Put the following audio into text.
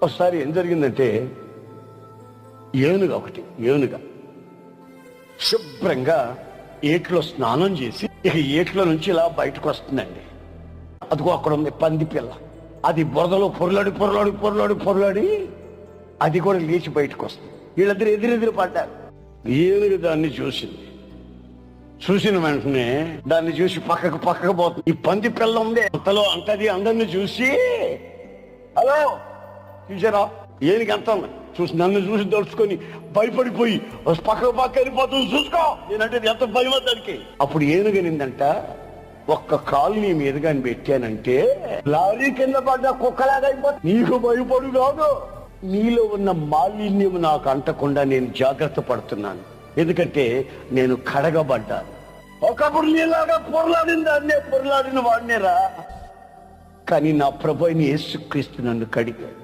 ఒకసారి ఏం జరిగిందంటే, ఏనుగ శుభ్రంగా ఏట్లో స్నానం చేసి ఇక ఏట్లో నుంచి ఇలా బయటకు వస్తుందండి. అదిగో అక్కడ ఉంది పంది పిల్ల. అది బురదలో పొరలాడి అది కూడా లేచి బయటకు వస్తుంది. వీళ్ళిద్దరు ఎదురెదురు పడ్డారు. ఏనుగు దాన్ని చూసిన వెంటనే దాన్ని చూసి పక్కకు పోతుంది. ఈ పంది పిల్ల ఉంది అంతలో అంటది అందరిని చూసి, హలో చూసారా ఏనుగు అంత చూసి నన్ను చూసి దడుచుకొని భయపడిపోయి పక్క వెళ్ళిపోతుంది, చూసుకో నేనంటే ఎంత భయమో దానికి. అప్పుడు ఏనుగనిందంట, ఒక్క కాలు నీ మీదుగా పెట్టానంటే లారీ కింద పడ్డ కుక్కలాగా అయిపోతుంది. నీకు భయపడు కాదు, నీలో ఉన్న మాలిన్యం నాకు అంటకుండా నేను జాగ్రత్త పడుతున్నాను. ఎందుకంటే నేను కడగబడ్డాను. ఒకప్పుడు నీలాగా పొరలాడిన వాడినేరా, కానీ నా ప్రభువైన యేసుక్రీస్తు నన్ను కడిగాడు.